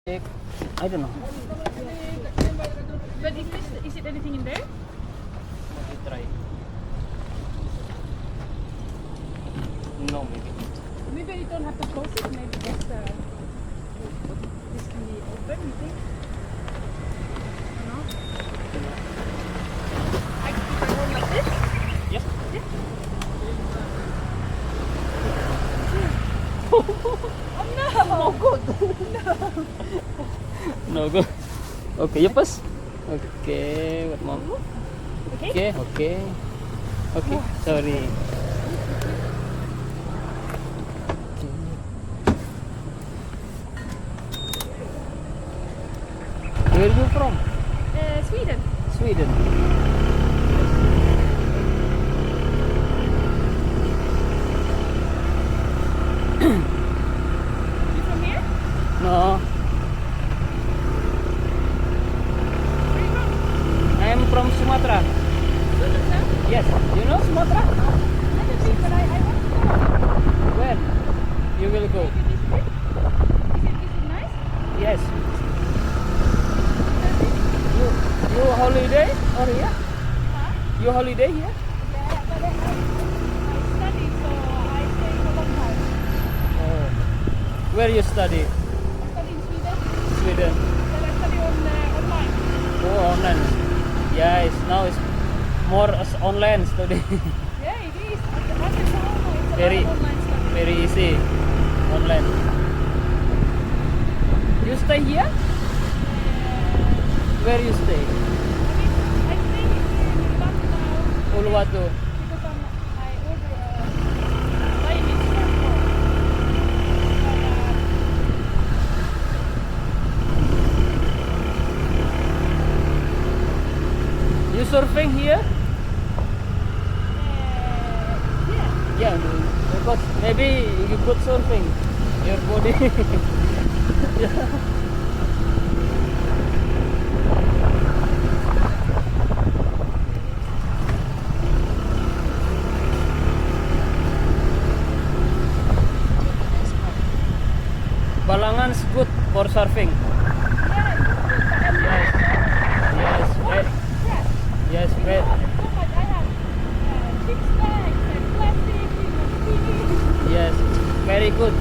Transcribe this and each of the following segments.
I don't know. But is it anything in there? Let me try. No, maybe. Maybe you don't have to close it. Maybe just this can be open. You think? I don't know. I keep it on like this. Yes. Oh no! Good. No good. Okay, you pass. Okay, what mom? Okay. Okay. Sorry. Where are you from? Sweden. Sweden. You from here? No, Where you from? I am from Sumatra. Sumatra. Yes, you know Sumatra? I don't think, but I want to go. When you will go? Maybe this way. Is it nice? Yes. You holiday or here? Huh? You holiday here? Yeah, but I study, so I stay for a long time. Oh. Where you study? I study in Sweden. Sweden. Then I study online. Oh, online. Yeah, now it's more as online study. Yeah, it is. At the home, it's a Very- lot of online study. Very easy. Online. You stay here? Where you stay? I stay in Lucknow Uluwatu. because I order buying instructor. You surfing here? Yeah. Yeah, because maybe you good surfing. Your body. Yeah. Balangan's good for surfing. Yes. Yes. Right. Yes. Right. So much. I have chips bags and plastic, TV. Yes. Very good.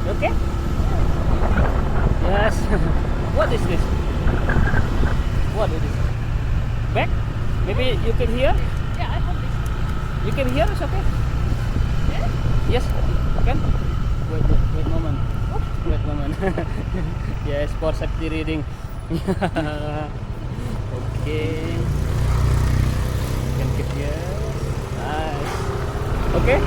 Okay? Yes. What is this? What is this? Back? Maybe you can hear? Yeah, I have this. You can hear? It's okay? Yeah? Yes. Can? Wait moment. Wait moment. Yes, for safety reading. Okay. Can keep here. Nice. Okay?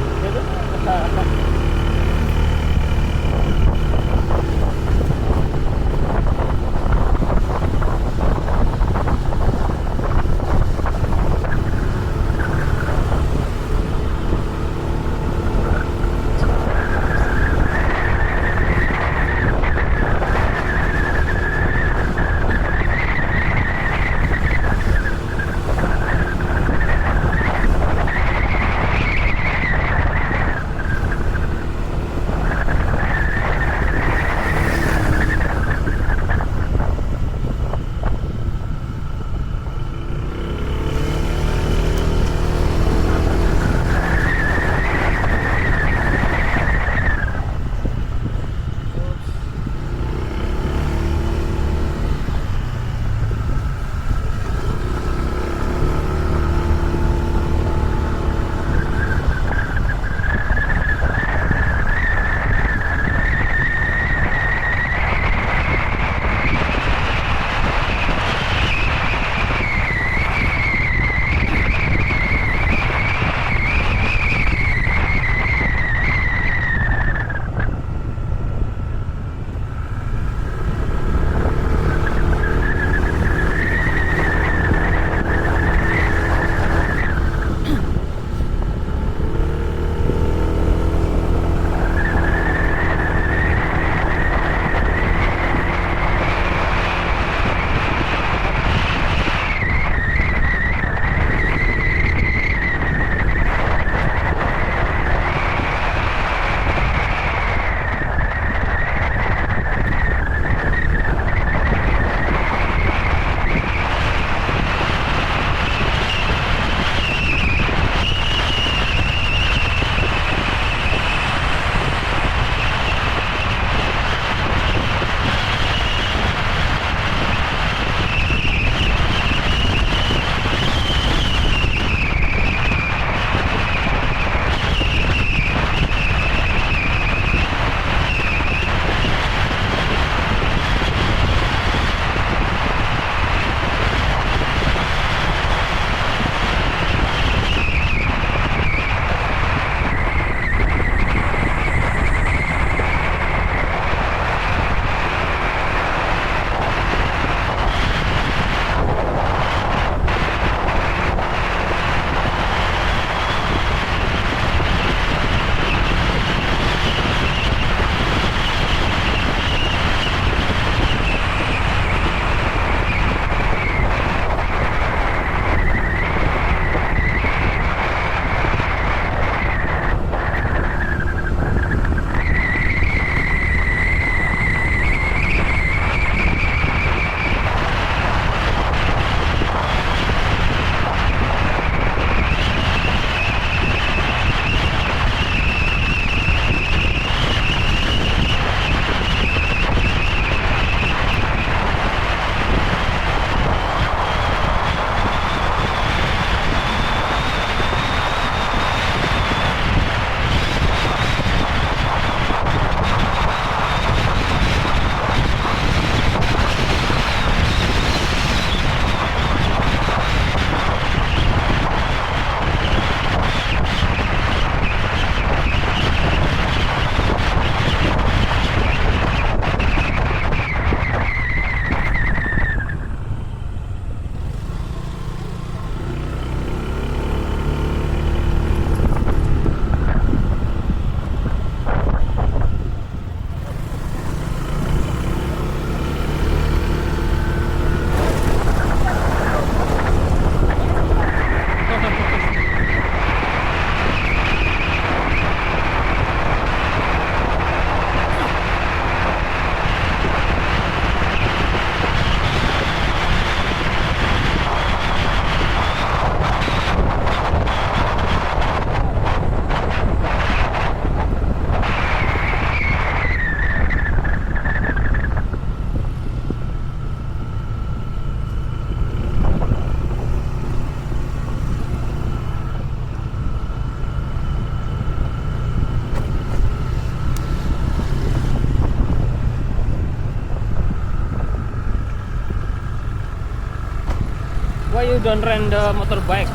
don't rent the motorbike.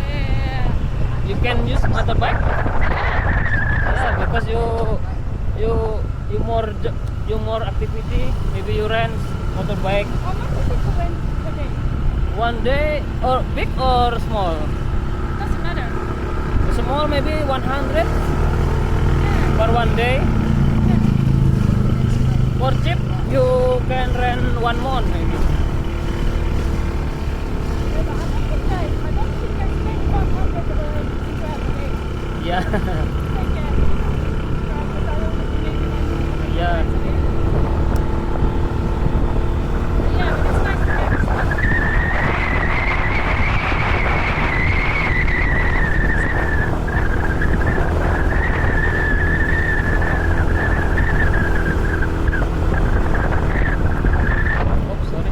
Yeah. You can use motorbike. Yeah, because you more activity. Maybe you rent motorbike How much is it to rent per day? one day, or big or small. Doesn't matter. Small maybe 100 Yeah. for one day. For cheap you can rent 1 month maybe. Yeah, but I don't think I spend 100 to have a day. Yeah. Like, because I only maybe like Yeah. a day. Yeah, but it's nice to get stuff. Oh, sorry.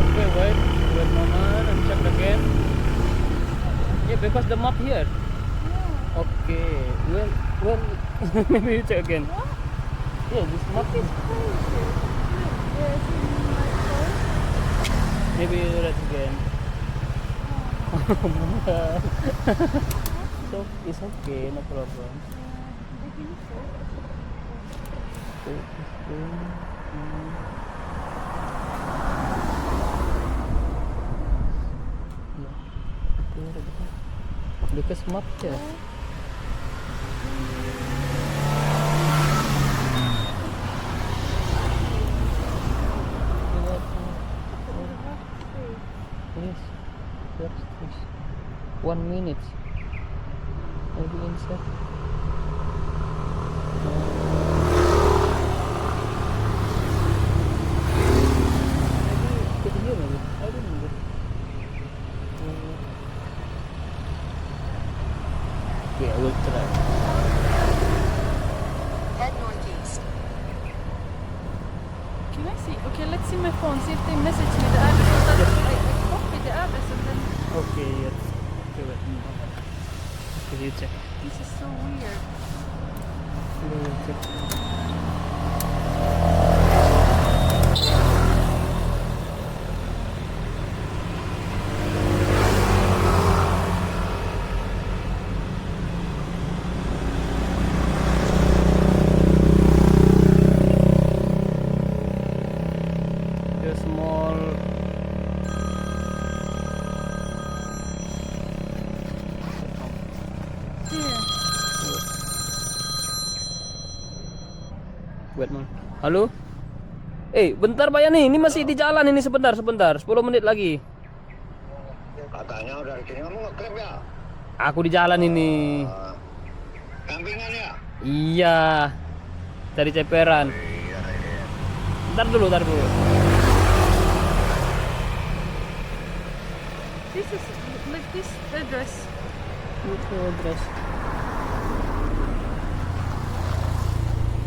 Okay, wait moment, and check again. Yeah, because the map here. Yeah. Okay, well, maybe you check again. What? Yeah, this map. This is crazy. Look, there's in my phone. Maybe you read again. Oh my god. So it's okay, no problem. I think so. Okay, yeah. Okay, because map here. Yes, that's this. 1 minute. Maybe inside. Maybe could hear maybe. I don't know. Okay, I will try. Head northeast. Can I see? Okay, let's see my phone. See if they message me the address. So that I copy the address and then. Okay, yes. Okay, wait. Okay, you check. This is so weird. You check. The small. Here. Wait, man. Halo? Bentar Pak Yani, ini masih di jalan ini sebentar, 10 menit lagi. Katanya udah sini kamu ngeklip ya? Aku di jalan ini. Campingan ya? Iya. Cari ceperan. Iya, iya. Ntar dulu. This is like this address. Itu address.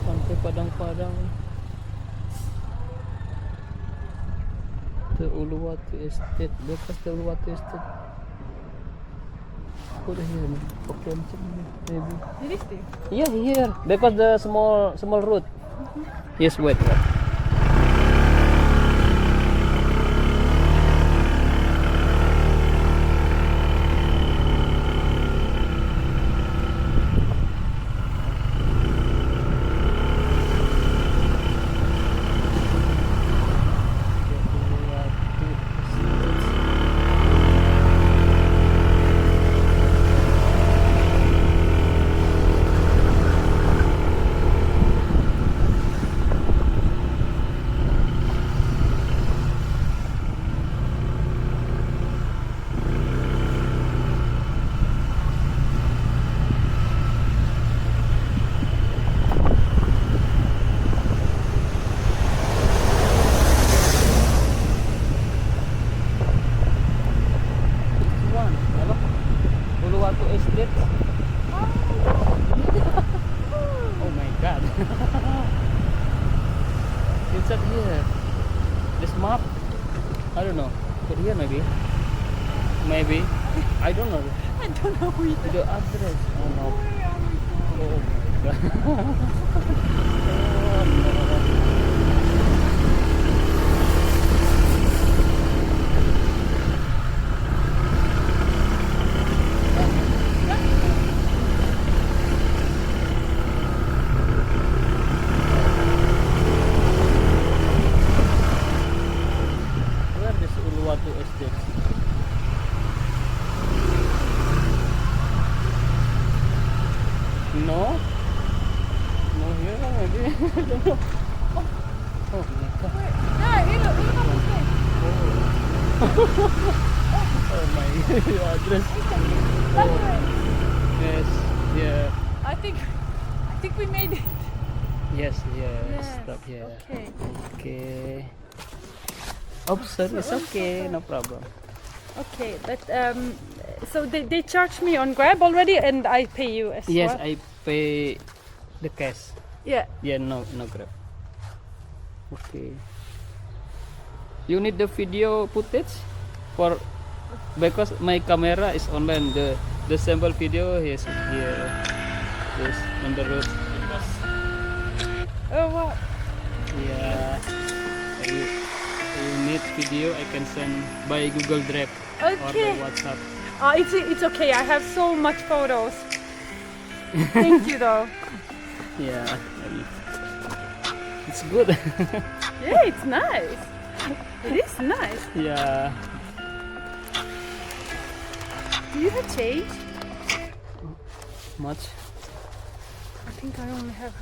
Sampai Padang-Padang. The Uluwatu Estate. Bekas the Uluwatu Estate. Put here, man. Okay, I'm checking it, maybe. It is there. Yeah, here. Because the small route. Yes, wait. Uluwatu Estate. Oh my god. It's up here. This map. I don't know. But here maybe. Maybe. I don't know. I don't know who it is. The address. Oh no. Oh my god. Oh no. Where this Uluwatu Estate? No? No here maybe? I don't know. Oh my god. Yeah, look on this Oh my address. That way. Yes, yeah. I think we made it. Yes, yeah. Yes. Stop here. Okay. Okay. Oh, sorry, it's okay, no problem. Okay, but so they charge me on Grab already, and I pay you as Yes, well. I pay the cash. Yeah. Yeah, no Grab. Okay. You need the video footage for because my camera is online. The sample video is here. Is on the road. Oh wow. Yeah. You need video. I can send by Google Drive or Okay. by WhatsApp. It's okay. I have so much photos. Thank you though. Yeah. It's good. Yeah, it's nice. It is nice. Yeah. Do you have change? Much. I think I only have